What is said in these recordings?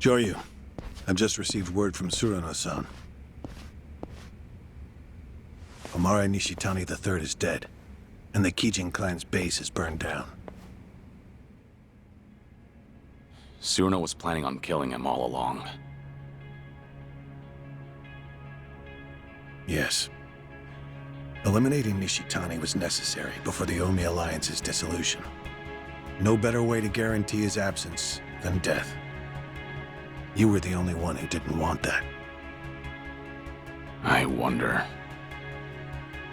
Joryu, I've just received word from Tsuruno-san. Omare Nishitani III is dead, and the Kijin clan's base is burned down. Tsuruno was planning on killing him all along. Yes. Eliminating Nishitani was necessary before the Omi Alliance's dissolution. No better way to guarantee his absence than death. You were the only one who didn't want that. I wonder.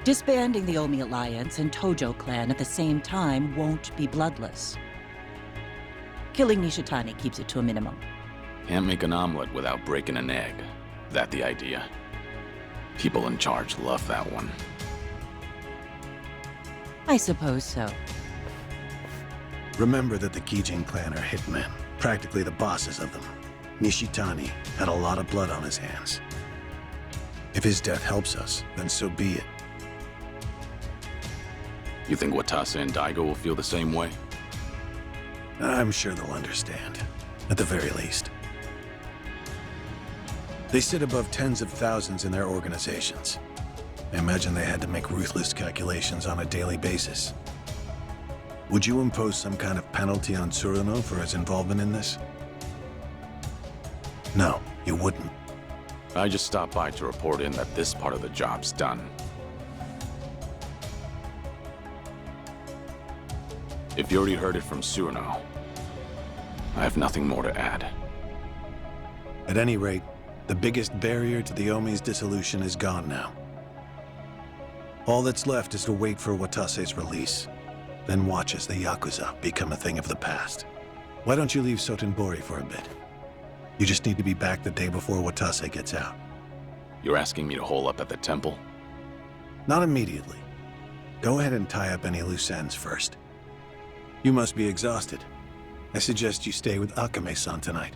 Disbanding the Omi Alliance and Tojo clan at the same time won't be bloodless. Killing Nishitani keeps it to a minimum. Can't make an omelet without breaking an egg. That the idea? People in charge love that one. I suppose so. Remember that the Kijin clan are hitmen, practically the bosses of them. Nishitani had a lot of blood on his hands. If his death helps us, then so be it. You think Watase and Daigo will feel the same way? I'm sure they'll understand, at the very least. They sit above tens of thousands in their organizations. I imagine they had to make ruthless calculations on a daily basis. Would you impose some kind of penalty on Tsuruno for his involvement in this? No, you wouldn't. I just stopped by to report in that this part of the job's done. If you already heard it from Tsuruno, I have nothing more to add. At any rate, the biggest barrier to the Omi's dissolution is gone now. All that's left is to wait for Watase's release, then watch as the Yakuza become a thing of the past. Why don't you leave Sotenbori for a bit? You just need to be back the day before Watase gets out. You're asking me to hole up at the temple? Not immediately. Go ahead and tie up any loose ends first. You must be exhausted. I suggest you stay with Akame-san tonight.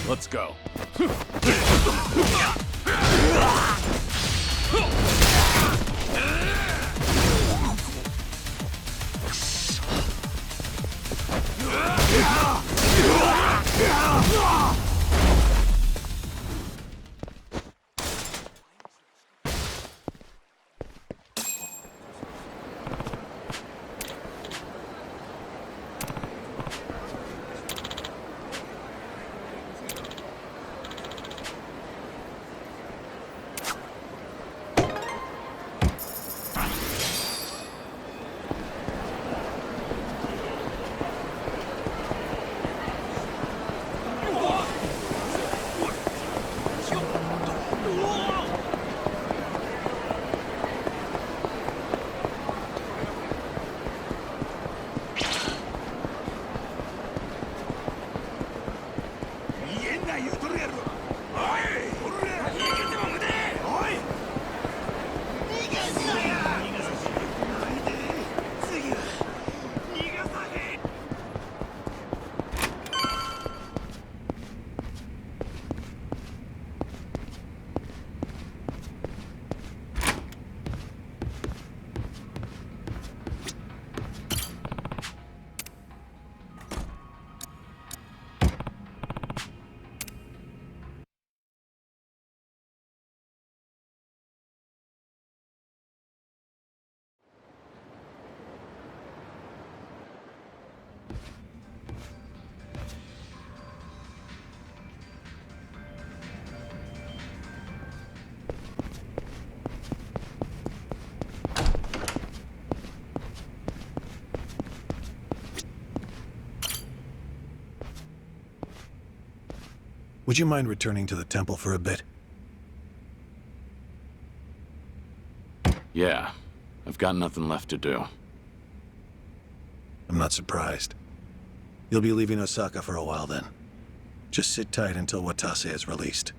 Let's go. Would you mind returning to the temple for a bit? Yeah, I've got nothing left to do. I'm not surprised. You'll be leaving Osaka for a while then. Just sit tight until Watase is released.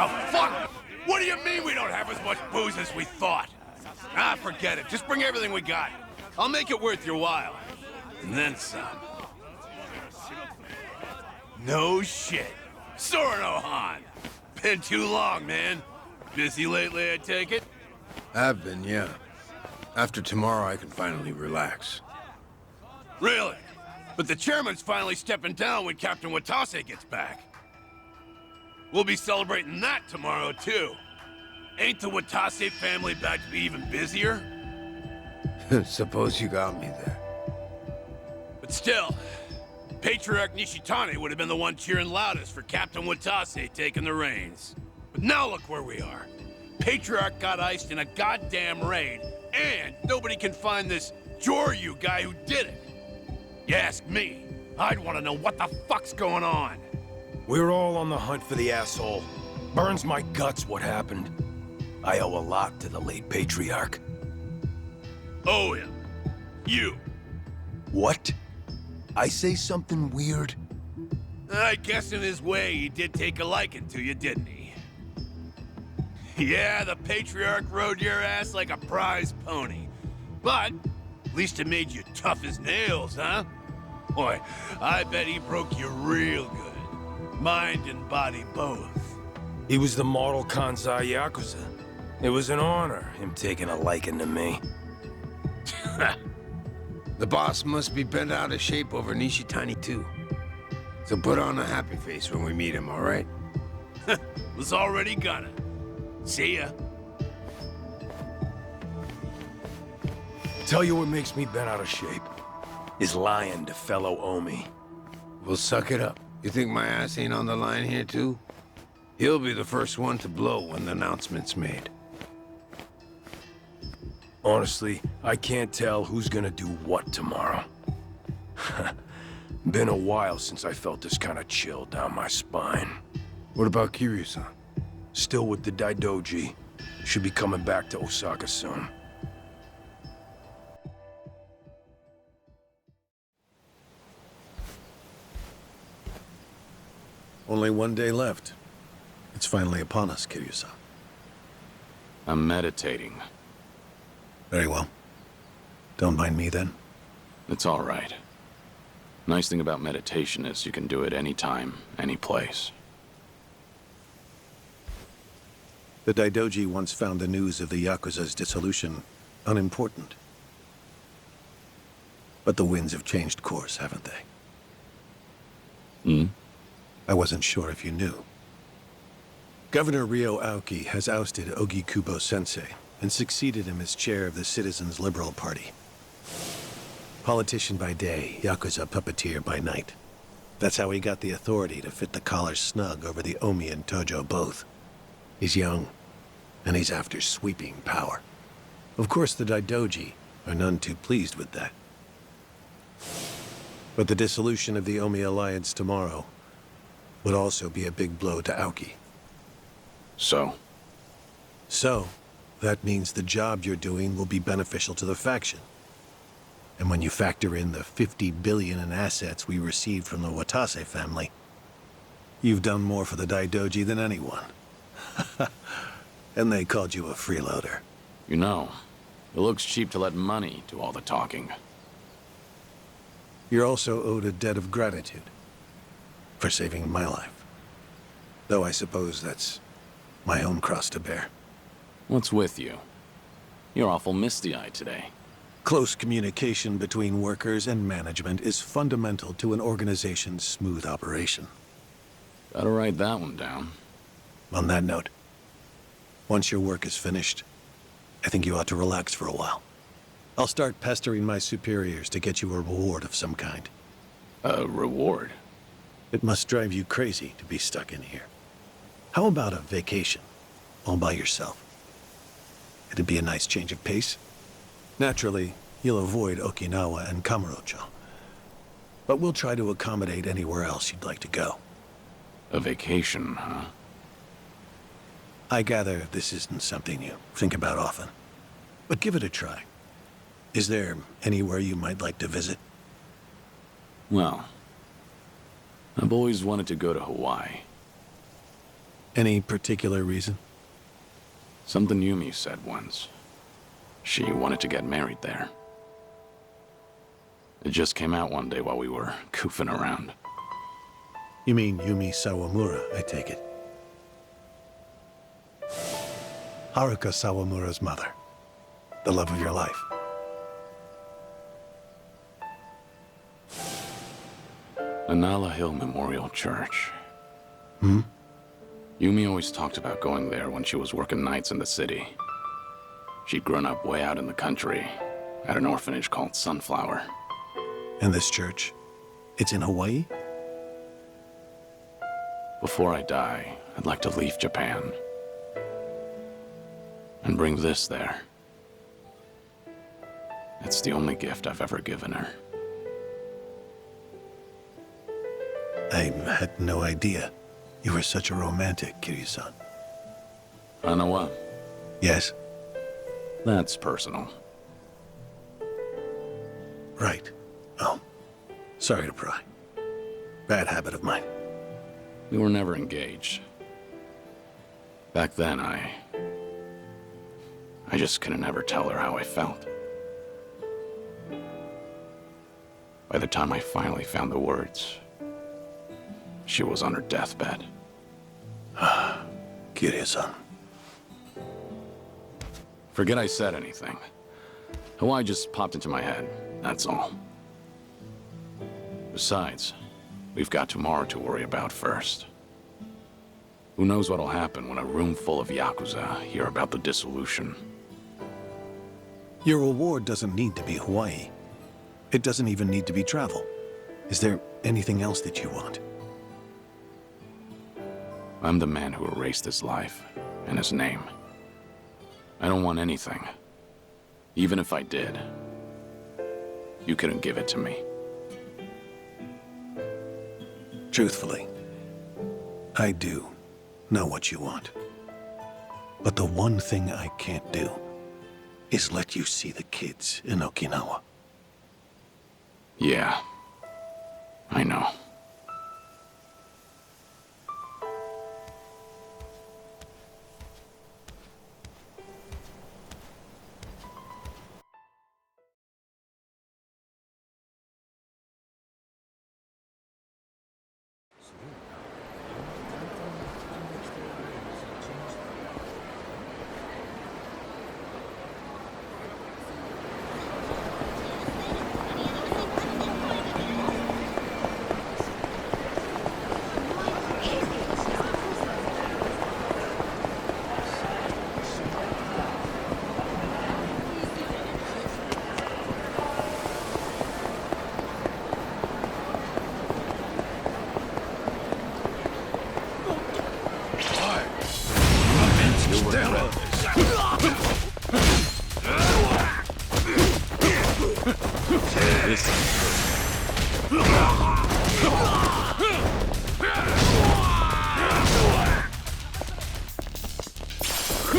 Oh, fuck! What do you mean we don't have as much booze as we thought? Ah, forget it. Just bring everything we got. I'll make it worth your while. And then some. No shit. Sorno-han! Been too long, man. Busy lately, I take it? I've been, yeah. After tomorrow, I can finally relax. Really? But the chairman's finally stepping down when Captain Watase gets back. We'll be celebrating that tomorrow, too. Ain't the Watase family about to be even busier? Suppose you got me there. But still, Patriarch Nishitani would have been the one cheering loudest for Captain Watase taking the reins. But now look where we are. Patriarch got iced in a goddamn raid, and nobody can find this Joryu guy who did it. You ask me, I'd want to know what the fuck's going on. We're all on the hunt for the asshole. Burns my guts what happened. I owe a lot to the late Patriarch. Owe him. You. What? I say something weird? I guess in his way he did take a liking to you, didn't he? Yeah, the Patriarch rode your ass like a prize pony. But at least it made you tough as nails, huh? Boy, I bet he broke you real good. Mind and body both. He was the model Kansai Yakuza. It was an honor, him taking a liking to me. The boss must be bent out of shape over Nishitani, too. So put on a happy face when we meet him, all right? Was already gonna. See ya. Tell you what makes me bent out of shape. Is lying to fellow Omi. Well, suck it up. You think my ass ain't on the line here, too? He'll be the first one to blow when the announcement's made. Honestly, I can't tell who's gonna do what tomorrow. Been a while since I felt this kind of chill down my spine. What about Kiryu-san? Still with the Daidoji. Should be coming back to Osaka soon. Only one day left. It's finally upon us, Kiryu-san. I'm meditating. Very well. Don't mind me then. It's all right. Nice thing about meditation is you can do it anytime, any place. The Daidoji once found the news of the Yakuza's dissolution unimportant. But the winds have changed course, haven't they? Hmm? I wasn't sure if you knew. Governor Ryo Aoki has ousted Ogikubo-sensei and succeeded him as chair of the Citizens' Liberal Party. Politician by day, Yakuza puppeteer by night. That's how he got the authority to fit the collar snug over the Omi and Tojo both. He's young, and he's after sweeping power. Of course, the Daidoji are none too pleased with that. But the dissolution of the Omi alliance tomorrow would also be a big blow to Aoki. So, that means the job you're doing will be beneficial to the faction. And when you factor in the 50 billion in assets we received from the Watase family, you've done more for the Daidoji than anyone. And they called you a freeloader. you know, it looks cheap to let money do all the talking. You're also owed a debt of gratitude for saving my life. Though I suppose that's my own cross to bear. What's with you? You're awful misty-eyed today. Close communication between workers and management is fundamental to an organization's smooth operation. Gotta write that one down. On that note, once your work is finished, I think you ought to relax for a while. I'll start pestering my superiors to get you a reward of some kind. A reward? It must drive you crazy to be stuck in here. How about a vacation, all by yourself? It'd be a nice change of pace. Naturally, you'll avoid Okinawa and Kamurocho. But we'll try to accommodate anywhere else you'd like to go. A vacation, huh? I gather this isn't something you think about often. But give it a try. Is there anywhere you might like to visit? Well, I've always wanted to go to Hawaii. Any particular reason? Something Yumi said once. She wanted to get married there. It just came out one day while we were goofing around. You mean Yumi Sawamura, I take it. Haruka Sawamura's mother. The love of your life. Anala Hill Memorial Church. Hmm? Yumi always talked about going there when she was working nights in the city. She'd grown up way out in the country, at an orphanage called Sunflower. And this church? It's in Hawaii? Before I die, I'd like to leave Japan. And bring this there. It's the only gift I've ever given her. I had no idea. You were such a romantic, Kiryu-san. Hanawa, Yes? that's personal. Right. Oh. Sorry to pry. Bad habit of mine. We were never engaged. Back then, I just couldn't ever tell her how I felt. By the time I finally found the words, she was on her deathbed. Kiryu-san. Forget I said anything. Hawaii just popped into my head, that's all. Besides, we've got tomorrow to worry about first. Who knows what'll happen when a room full of Yakuza hear about the dissolution. Your reward doesn't need to be Hawaii. It doesn't even need to be travel. Is there anything else that you want? I'm the man who erased his life and his name. I don't want anything. Even if I did, you couldn't give it to me. Truthfully, I do know what you want. But the one thing I can't do is let you see the kids in Okinawa. Yeah, I know. This is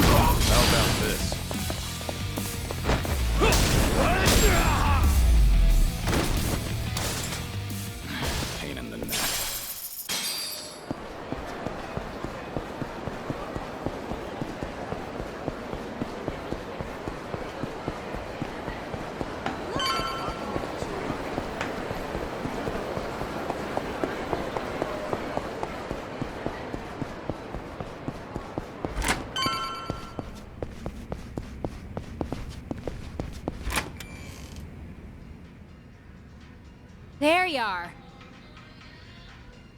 How about this? pain in the neck. There you are.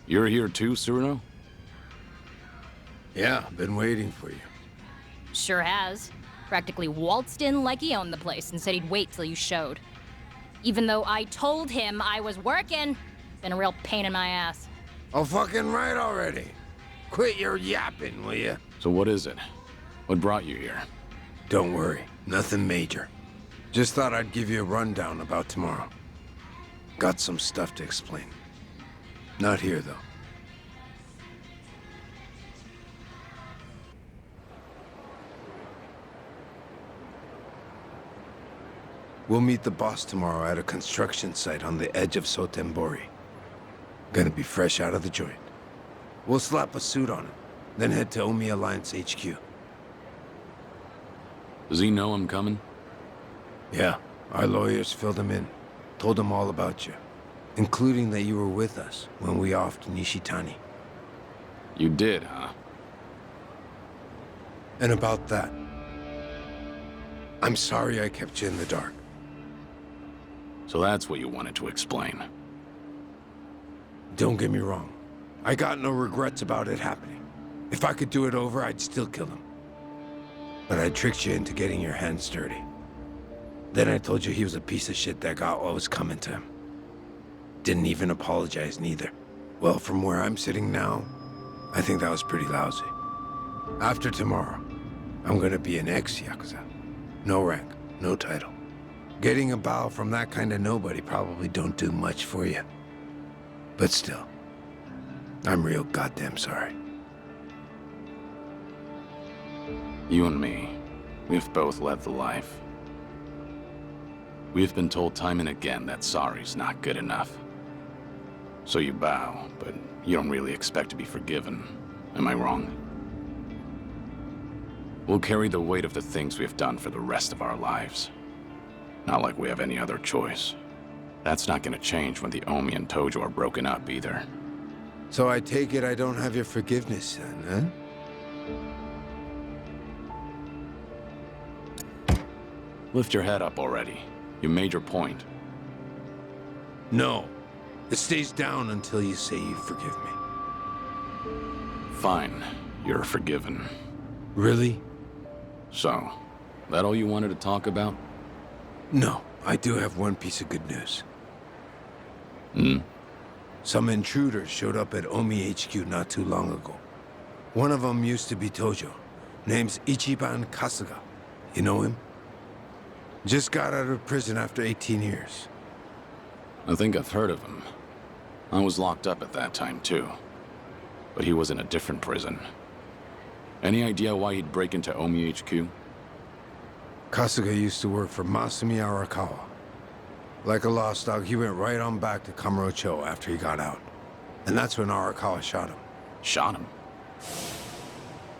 You're here too, Cyrano? Yeah, been waiting for you. Sure has. Practically waltzed in like he owned the place and said he'd wait till you showed. Even though I told him I was working. Been a real pain in my ass. Oh, fucking right already. Quit your yapping, will ya? So what is it? What brought you here? Don't worry, nothing major. Just thought I'd give you a rundown about tomorrow. Got some stuff to explain. Not here, though. We'll meet the boss tomorrow at a construction site on the edge of Sotembori. Gonna be fresh out of the joint. We'll slap a suit on him, then head to Omi Alliance HQ. Does he know I'm coming? Yeah, our lawyers filled him in. Told him all about you, including that you were with us when we offed Nishitani. You did, huh? And about that, I'm sorry I kept you in the dark. So that's what you wanted to explain. Don't get me wrong. I got no regrets about it happening. If I could do it over, I'd still kill him. But I tricked you into getting your hands dirty. Then I told you he was a piece of shit that got what was coming to him. Didn't even apologize neither. Well, from where I'm sitting now, I think that was pretty lousy. After tomorrow, I'm gonna be an ex-Yakuza. No rank, no title. Getting a bow from that kind of nobody probably don't do much for you. But still, I'm real goddamn sorry. You and me, we've both led the life. We've been told time and again that sorry's not good enough. So you bow, but you don't really expect to be forgiven. Am I wrong? We'll carry the weight of the things we've done for the rest of our lives. Not like we have any other choice. That's not gonna change when the Omi and Tojo are broken up either. So I take it I don't have your forgiveness then, huh? Lift your head up already. You made your point. No. It stays down until you say you forgive me. Fine. You're forgiven. Really? So, that all you wanted to talk about? No. I do have one piece of good news. Hmm? Some intruders showed up at Omi HQ not too long ago. One of them used to be Tojo. Name's Ichiban Kasuga. You know him? Just got out of prison after 18 years. I think I've heard of him. I was locked up at that time, too. But he was in a different prison. Any idea why he'd break into Omi HQ? Kasuga used to work for Masumi Arakawa. Like a lost dog, he went right on back to Kamurocho after he got out. And that's when Arakawa shot him. Shot him?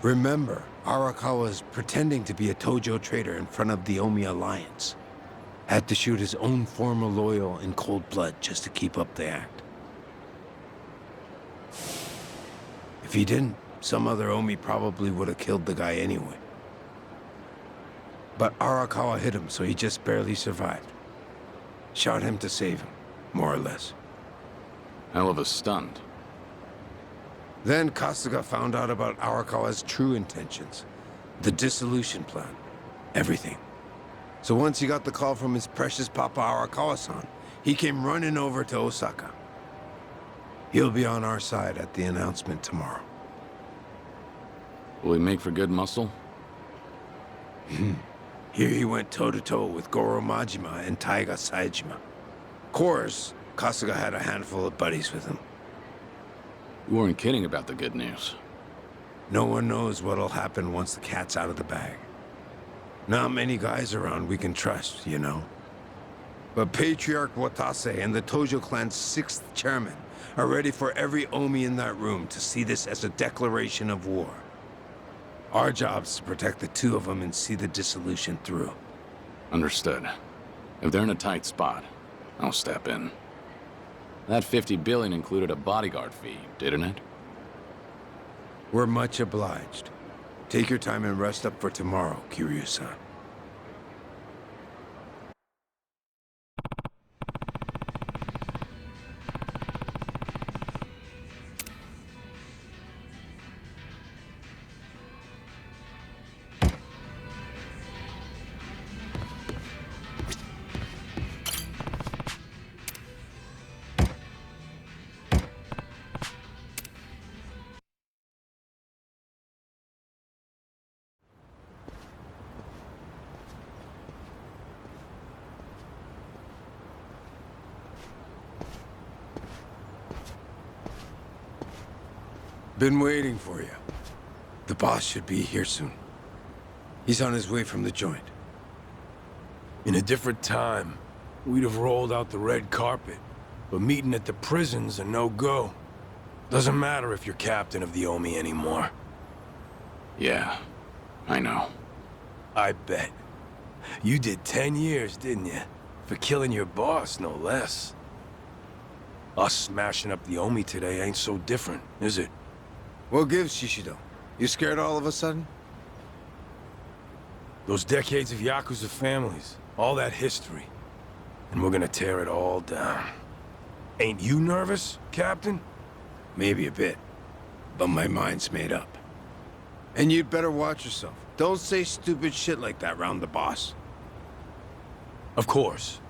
Remember, Arakawa was pretending to be a Tojo traitor in front of the Omi Alliance. Had to shoot his own former loyal in cold blood just to keep up the act. If he didn't, some other Omi probably would have killed the guy anyway. But Arakawa hit him, so he just barely survived. Shot him to save him, more or less. Hell of a stunt. Then Kasuga found out about Arakawa's true intentions. The dissolution plan. Everything. So once he got the call from his precious Papa Arakawa-san, he came running over to Osaka. He'll be on our side at the announcement tomorrow. Will he make for good muscle? Here he went toe-to-toe with Goro Majima and Taiga Saejima. course, Kasuga had a handful of buddies with him. You weren't kidding about the good news. No one knows what'll happen once the cat's out of the bag. Not many guys around we can trust, you know? But Patriarch Watase and the Tojo clan's 6th chairman are ready for every Omi in that room to see this as a declaration of war. Our job's to protect the two of them and see the dissolution through. Understood. If they're in a tight spot, I'll step in. That 50 billion included a bodyguard fee, didn't it? We're much obliged. Take your time and rest up for tomorrow, Kiryu-san. Been waiting for you. The boss should be here soon. He's on his way from the joint. In a different time, we'd have rolled out the red carpet. But meeting at the prison's a no-go. Doesn't matter if you're captain of the Omi anymore. Yeah, I know. I bet. You did 10 years, didn't you? For killing your boss, no less. Us smashing up the Omi today ain't so different, is it? What gives, Shishido? You scared all of a sudden? Those decades of Yakuza families, all that history. And we're gonna tear it all down. Ain't you nervous, Captain? Maybe a bit, but my mind's made up. And you'd better watch yourself. Don't say stupid shit like that round the boss. Of course.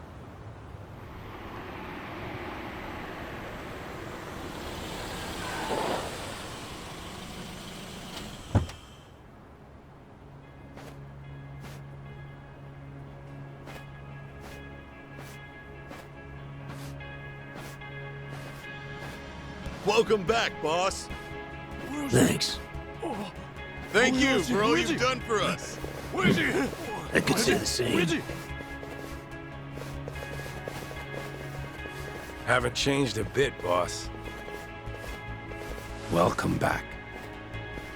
Welcome back, boss. Thanks. Thank you for all you've done for us. I could say the same. Haven't changed a bit, boss. Welcome back.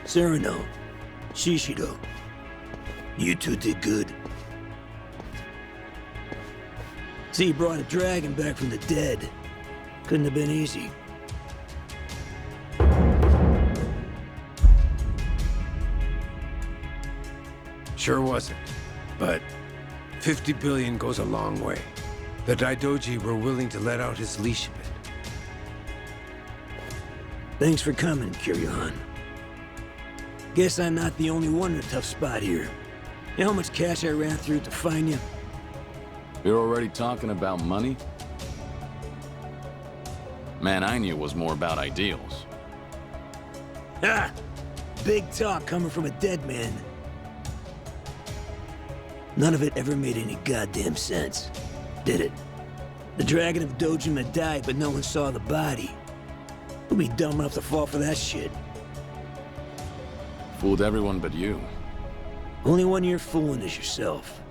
Sereno, Shishido, you two did good. See, you brought a dragon back from the dead. Couldn't have been easy. Sure wasn't, but 50 billion goes a long way. The Daidoji were willing to let out his leash a bit. Thanks for coming, Kiryu-han. Guess I'm not the only one in a tough spot here. You know how much cash I ran through to find you? You're already talking about money? Man, I knew it was more about ideals. Ah! Big talk coming from a dead man. None of it ever made any goddamn sense, did it? The Dragon of Dojima died, but no one saw the body. Who'd be dumb enough to fall for that shit? Fooled everyone but you. Only one you're fooling is yourself.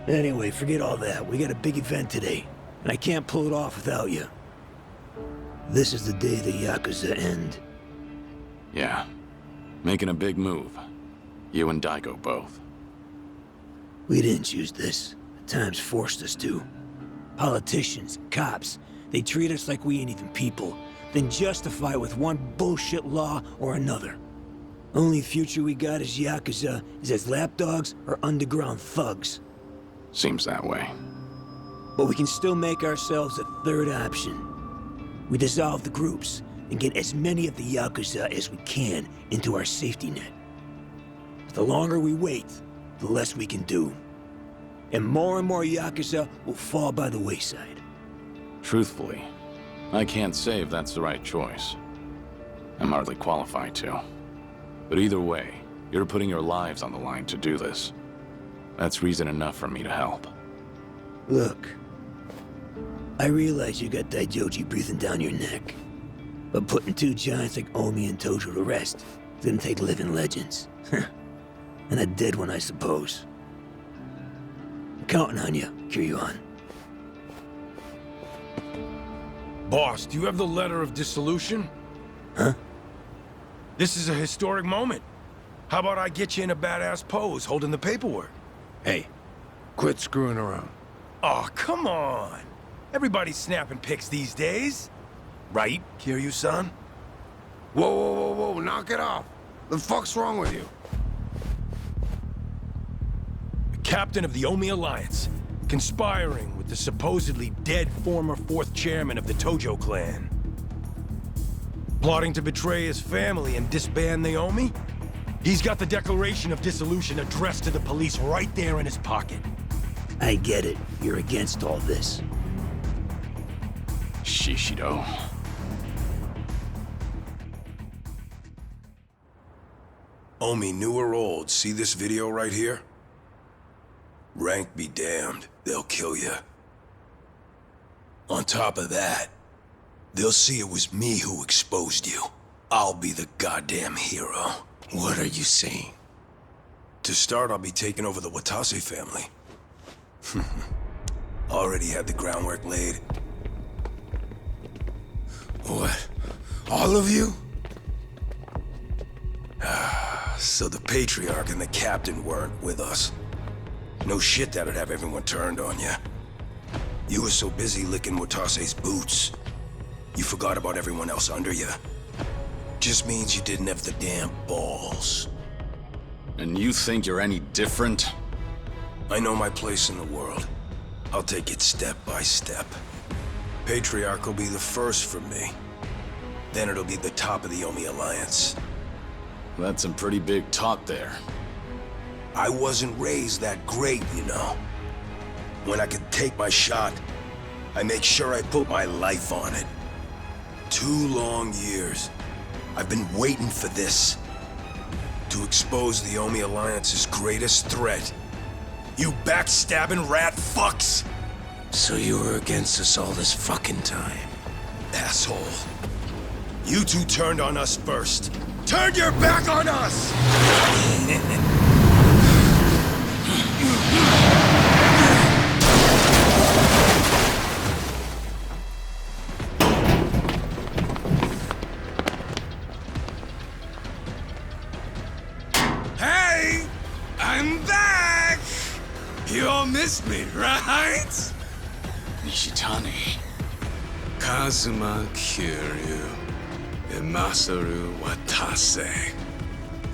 Anyway, forget all that. We got a big event today, and I can't pull it off without you. This is the day the Yakuza end. Yeah. Making a big move. You and Daigo both. We didn't choose this. The times forced us to. Politicians, cops, they treat us like we ain't even people, then justify it with one bullshit law or another. Only future we got as Yakuza is as lapdogs or underground thugs. Seems that way. But we can still make ourselves a third option. We dissolve the groups and get as many of the Yakuza as we can into our safety net. But the longer we wait, the less we can do. And more Yakuza will fall by the wayside. Truthfully, I can't say if that's the right choice. I'm hardly qualified to. But either way, you're putting your lives on the line to do this. That's reason enough for me to help. Look, I I realize you got Daijoji breathing down your neck. But putting two giants like Omi and Tojo to rest didn't take living legends. And a dead one, I suppose. I'm counting on you, Kiryu-on. Boss, do you have the letter of dissolution? Huh? This is a historic moment. How about I get you in a badass pose holding the paperwork? Hey, quit screwing around. Oh, come on. Everybody's snapping pics these days. Right, Kiryu-san? Whoa, whoa, whoa, whoa, knock it off. The fuck's wrong with you? The captain of the Omi Alliance, conspiring with the supposedly dead former 4th chairman of the Tojo clan. Plotting to betray his family and disband the Omi? He's got the declaration of dissolution addressed to the police right there in his pocket. I get it. You're against all this. Shishido. Omi, new or old, see this video right here? Rank be damned, they'll kill you. On top of that, they'll see it was me who exposed you. I'll be the goddamn hero. What are you saying? To start, I'll be taking over the Watase family. Already had the groundwork laid. What? All of you? So the Patriarch and the Captain weren't with us. No shit that'd have everyone turned on you. You were so busy licking Watase's boots, you forgot about everyone else under you. Just means you didn't have the damn balls. And you think you're any different? I know my place in the world. I'll take it step by step. Patriarch will be the first for me. Then it'll be the top of the Omi Alliance. That's some pretty big talk there. I wasn't raised that great, you know. When I could take my shot, I make sure I put my life on it. 2 long years. I've been waiting for this. To expose the Omi Alliance's greatest threat. You backstabbing rat fucks! So you were against us all this fucking time? Asshole. You two turned on us first. Turn your back on us! Hey! I'm back! You all missed me, right? Nishitani. Kazuma Kiryu and Masaru Watase.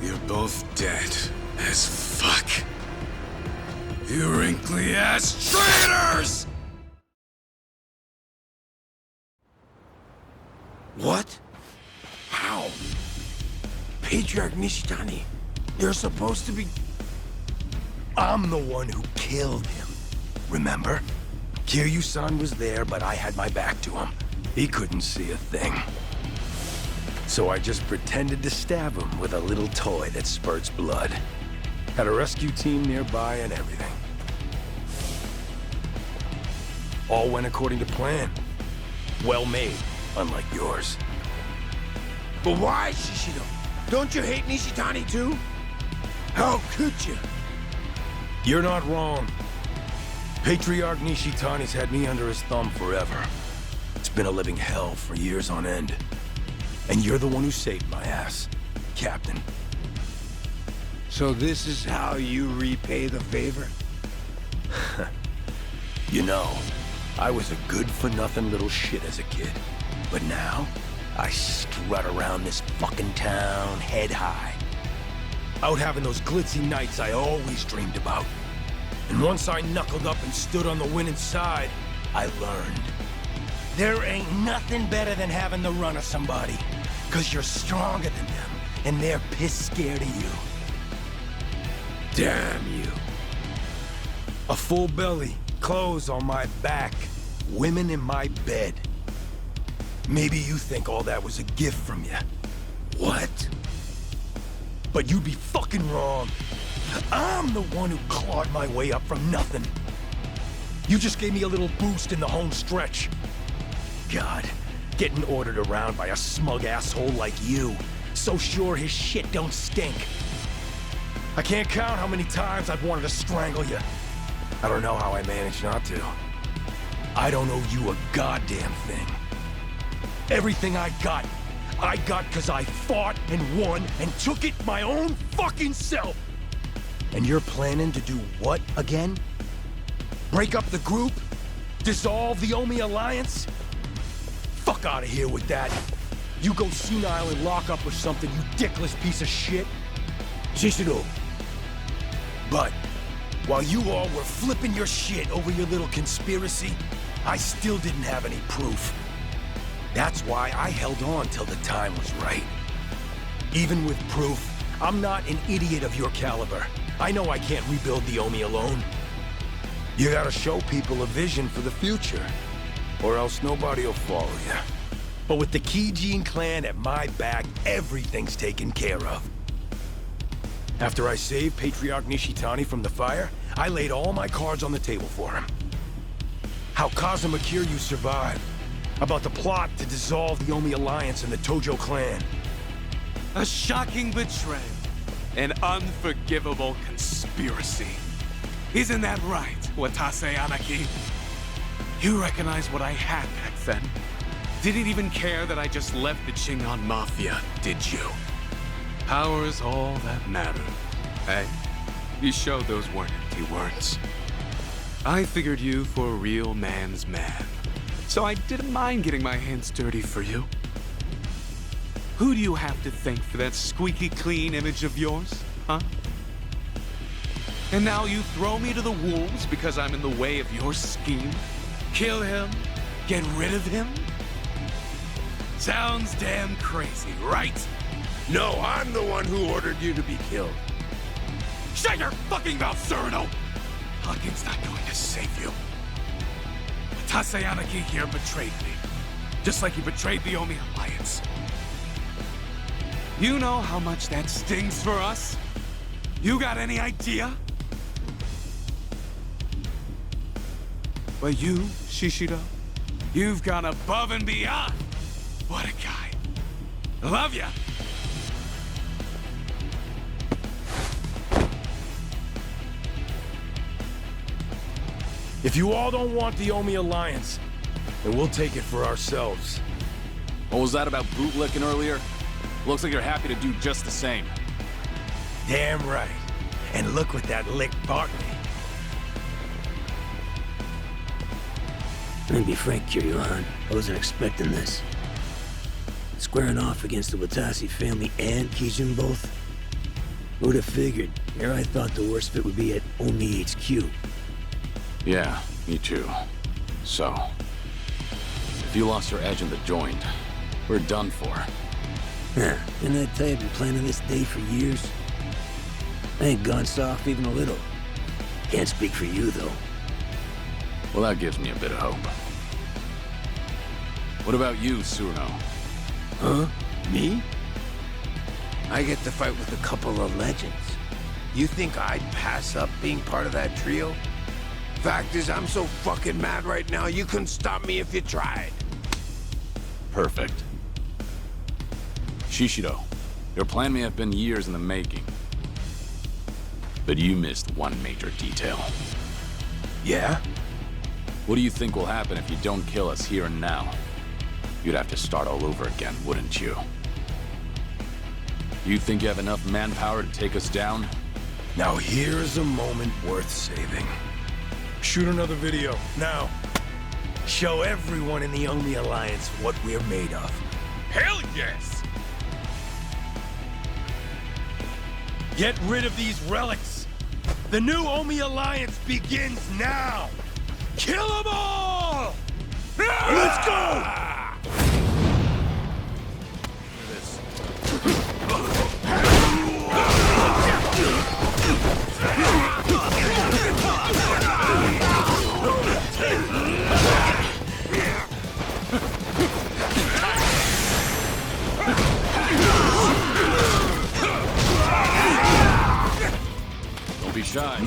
You're both dead as fuck. You wrinkly ass traitors! What? How? Patriarch Nishitani, you're supposed to be... I'm the one who killed him. Remember? Kiryu-san was there, but I had my back to him. He couldn't see a thing. So I just pretended to stab him with a little toy that spurts blood. Had a rescue team nearby and everything. All went according to plan. Well made, unlike yours. But why, Shishido? Don't you hate Nishitani too? How could you? You're not wrong. Patriarch Nishitani's had me under his thumb forever. It's been a living hell for years on end. And you're the one who saved my ass, Captain. So this is how you repay the favor? You know, I was a good-for-nothing little shit as a kid. But now, I strut around this fucking town head high. Out having those glitzy nights I always dreamed about. And once I knuckled up and stood on the winning side, I learned. There ain't nothing better than having the run of somebody. 'Cause you're stronger than them, and they're piss scared of you. Damn you. A full belly, clothes on my back, women in my bed. Maybe you think all that was a gift from you. What? But you'd be fucking wrong. I'm the one who clawed my way up from nothing. You just gave me a little boost in the home stretch. God, getting ordered around by a smug asshole like you. So sure his shit don't stink. I can't count how many times I've wanted to strangle you. I don't know how I managed not to. I don't owe you a goddamn thing. Everything I got because I fought and won and took it my own fucking self. And you're planning to do what again? Break up the group? Dissolve the Omi Alliance? Fuck out of here with that. You go senile and lock up or something, you dickless piece of shit. Shishiro. But while you all were flipping your shit over your little conspiracy, I still didn't have any proof. That's why I held on till the time was right. Even with proof, I'm not an idiot of your caliber. I know I can't rebuild the Omi alone. You gotta show people a vision for the future, or else nobody will follow you. But with the Kijin clan at my back, everything's taken care of. After I saved Patriarch Nishitani from the fire, I laid all my cards on the table for him. How Kazuma Kiryu survived, about the plot to dissolve the Omi Alliance and the Tojo clan. A shocking betrayal. An unforgivable conspiracy. Isn't that right, Watase Anaki? You recognize what I had back then. Didn't even care that I just left the Shingon Mafia, did you? Power's all that mattered. Hey, you showed those weren't empty words. I figured you for a real man's man. So I didn't mind getting my hands dirty for you. Who do you have to thank for that squeaky clean image of yours, huh? And now you throw me to the wolves because I'm in the way of your scheme? Kill him? Get rid of him? Sounds damn crazy, right? No, I'm the one who ordered you to be killed. Shut your fucking mouth, Cyrano! Huggins not going to save you. Watase Anaki here betrayed me. Just like he betrayed the Omi Alliance. You know how much that stings for us? You got any idea? But you, Shishiro, you've gone above and beyond. What a guy. I love ya. If you all don't want the Omi Alliance, then we'll take it for ourselves. What was that about bootlicking earlier? Looks like you're happy to do just the same. Damn right. And look what that lick bought me. Let me be frank, Kiryu-han. I wasn't expecting this. Squaring off against the Watase family and Kijin both? Who'd have figured? Here I thought the worst fit would be at Omi HQ. Yeah, me too. So, if you lost your edge in the joint, we're done for. Huh, didn't I tell you I've been planning this day for years? I ain't gone soft even a little. Can't speak for you, though. Well, that gives me a bit of hope. What about you, Suno? Huh? Me? I get to fight with a couple of legends. You think I'd pass up being part of that trio? Fact is, I'm so fucking mad right now, you couldn't stop me if you tried. Perfect. Shishiro, your plan may have been years in the making, but you missed one major detail. Yeah? What do you think will happen if you don't kill us here and now? You'd have to start all over again, wouldn't you? You think you have enough manpower to take us down? Now here's a moment worth saving. Shoot another video, now. Show everyone in the Omi Alliance what we're made of. Hell yes! Get rid of these relics! The new Omi Alliance begins now! Kill them all! Let's go! Don't be shy.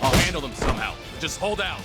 I'll handle them somehow. Just hold out.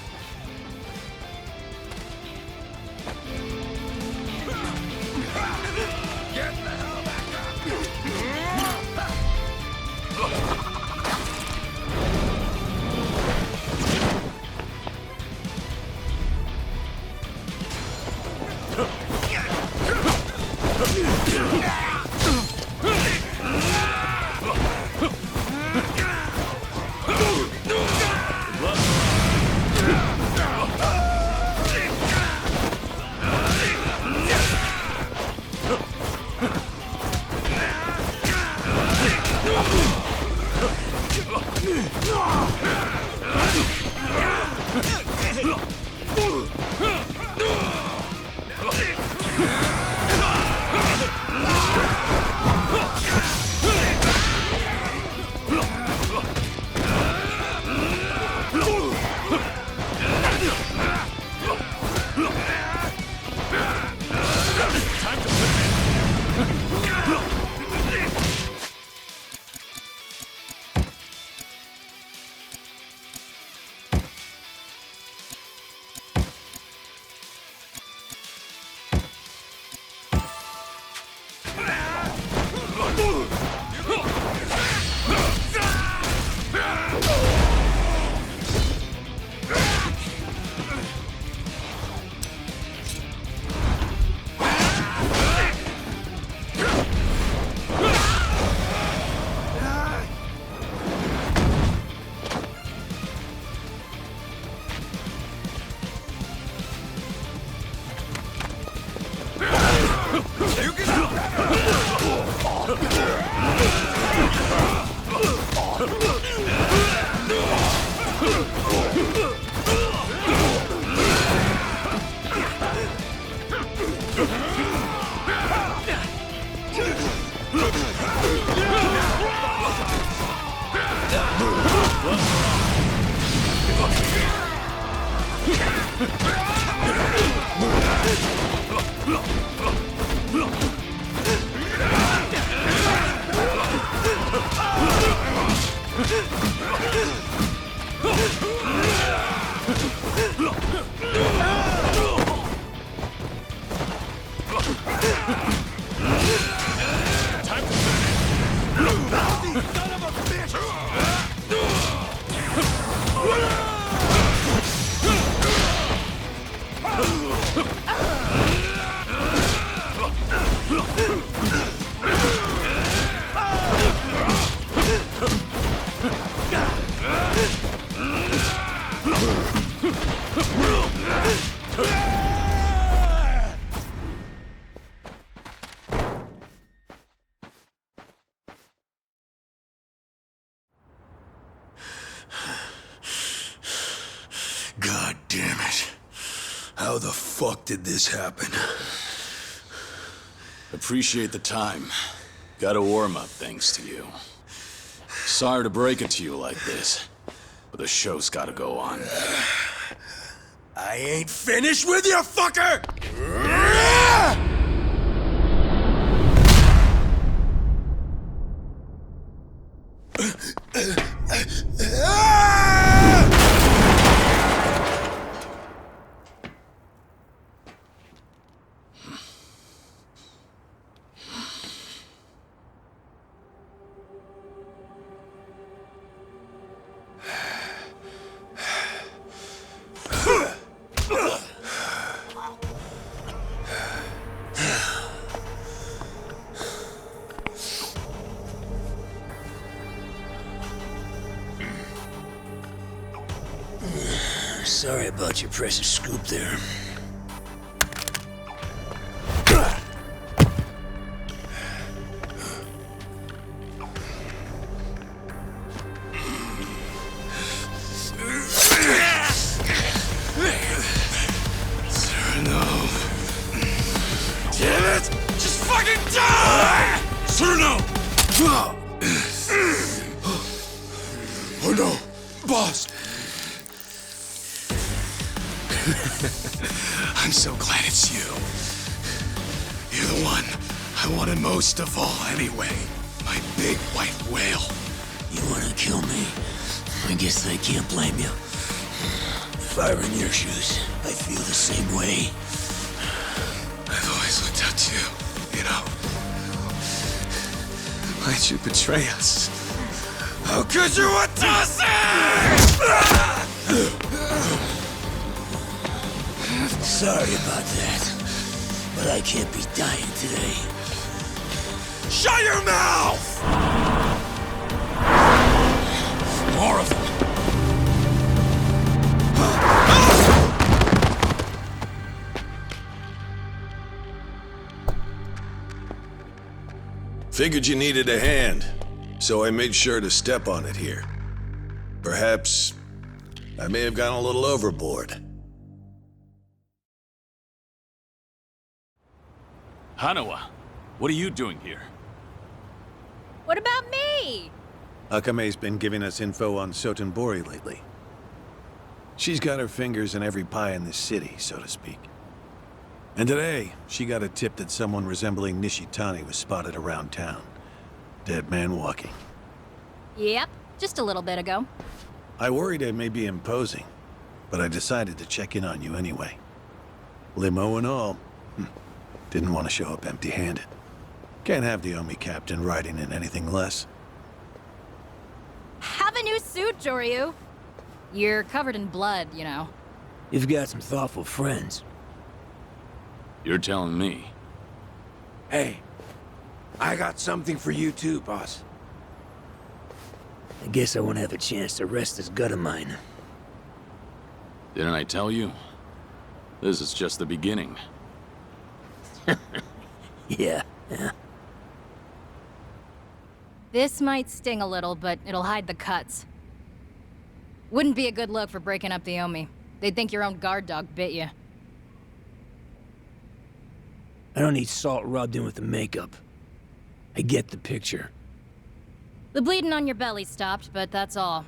God damn it. How the fuck did this happen? Appreciate the time. Got a warm-up thanks to you. Sorry to break it to you like this, but the show's gotta go on. I ain't finished with you, fucker! Sorry about your precious scoop there. Oh no, boss! I'm so glad it's you. You're the one I wanted most of all anyway. My big white whale. You wanna kill me? I guess I can't blame you. If I were in your shoes, I'd feel the same way. I've always looked up to you, you know. Why'd you betray us? How could you toss Sorry about that, but I can't be dying today. Shut your mouth! More of them. Figured you needed a hand, so I made sure to step on it here. Perhaps I may have gone a little overboard. Hanawa, what are you doing here? What about me? Akame's been giving us info on Sotenbori lately. She's got her fingers in every pie in this city, so to speak. And today, she got a tip that someone resembling Nishitani was spotted around town. Dead man walking. Yep, just a little bit ago. I worried I may be imposing, but I decided to check in on you anyway. Limo and all. Didn't want to show up empty-handed. Can't have the Omi captain riding in anything less. Have a new suit, Joryu. You're covered in blood, you know. You've got some thoughtful friends. You're telling me. Hey, I got something for you too, boss. I guess I won't have a chance to rest this gut of mine. Didn't I tell you? This is just the beginning. Yeah. This might sting a little, but it'll hide the cuts. Wouldn't be a good look for breaking up the Omi. They'd think your own guard dog bit you. I don't need salt rubbed in with the makeup. I get the picture. The bleeding on your belly stopped, but that's all.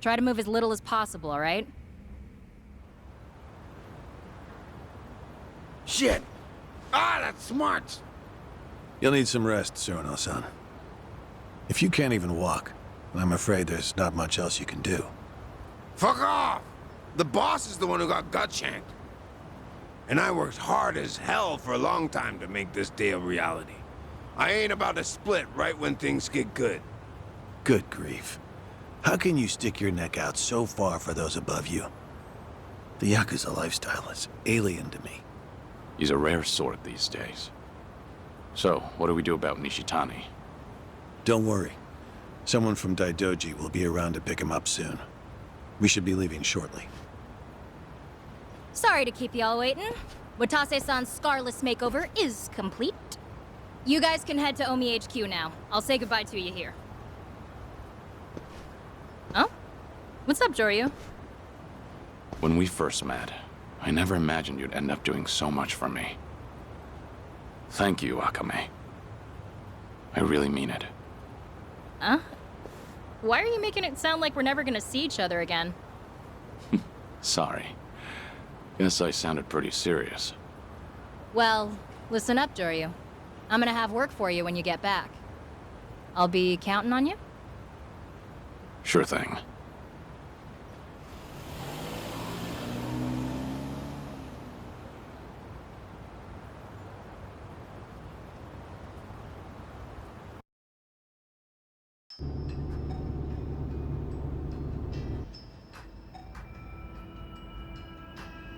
Try to move as little as possible, all right? Shit! Ah, that's smart! You'll need some rest, Tsuruno-san. If you can't even walk, then I'm afraid there's not much else you can do. Fuck off! The boss is the one who got gut-shanked. And I worked hard as hell for a long time to make this day a reality. I ain't about to split right when things get good. Good grief. How can you stick your neck out so far for those above you? The Yakuza lifestyle is alien to me. He's a rare sort these days. So, what do we do about Nishitani? Don't worry. Someone from Daidoji will be around to pick him up soon. We should be leaving shortly. Sorry to keep y'all waiting. Watase-san's Scarless makeover is complete. You guys can head to Omi HQ now. I'll say goodbye to you here. Oh? What's up, Joryu? When we first met, I never imagined you'd end up doing so much for me. Thank you, Akame. I really mean it. Huh? Why are you making it sound like we're never gonna see each other again? Sorry. Guess I sounded pretty serious. Well, listen up, Doryu. I'm gonna have work for you when you get back. I'll be counting on you? Sure thing.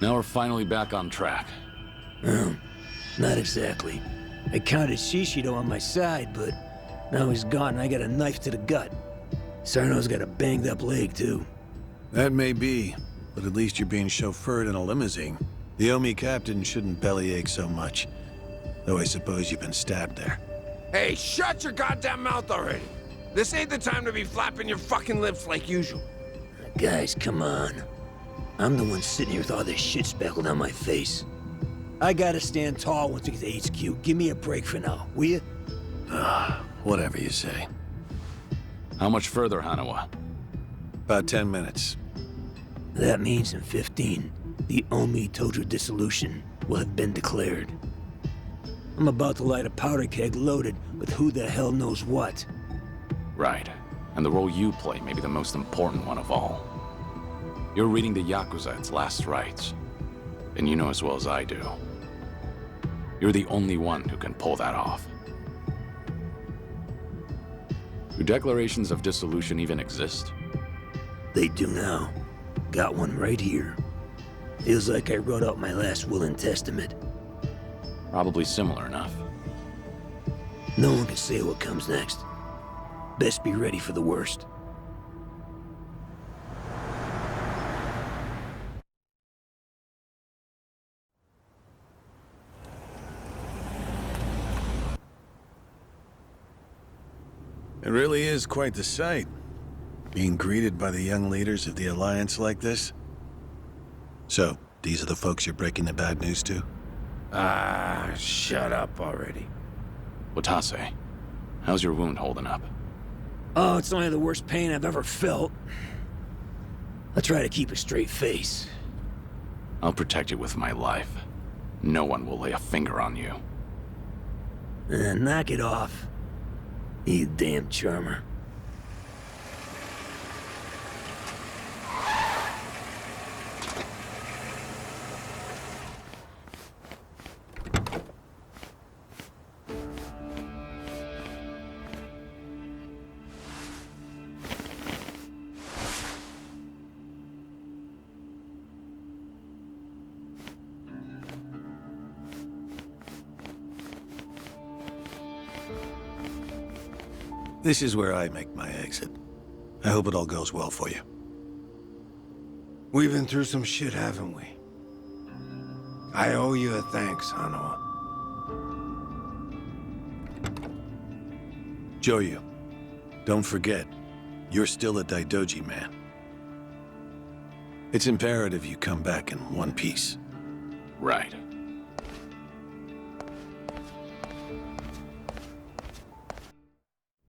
Now we're finally back on track. Not exactly. I counted Shishido on my side, but now he's gone and I got a knife to the gut. Sarno's got a banged up leg, too. That may be, but at least you're being chauffeured in a limousine. The Omi captain shouldn't bellyache so much. Though I suppose you've been stabbed there. Hey, shut your goddamn mouth already! This ain't the time to be flapping your fucking lips like usual. Guys, come on. I'm the one sitting here with all this shit speckled on my face. I gotta stand tall once we get to HQ. Give me a break for now, will you? Whatever you say. How much further, Hanawa? About 10 minutes. That means in 15, the Omi Tojo dissolution will have been declared. I'm about to light a powder keg loaded with who the hell knows what. Right. And the role you play may be the most important one of all. You're reading the Yakuza its last rites. And you know as well as I do. You're the only one who can pull that off. Do declarations of dissolution even exist? They do now. Got one right here. Feels like I wrote out my last will and testament. Probably similar enough. No one can say what comes next. Best be ready for the worst. It really is quite the sight. Being greeted by the young leaders of the Alliance like this. So, these are the folks you're breaking the bad news to? Shut up already. Watase, how's your wound holding up? Oh, it's only the worst pain I've ever felt. I'll try to keep a straight face. I'll protect you with my life. No one will lay a finger on you. Knock it off. You damn charmer. This is where I make my exit. I hope it all goes well for you. We've been through some shit, haven't we? I owe you a thanks, Hanawa. Joyu, don't forget, you're still a Daidoji man. It's imperative you come back in one piece. Right.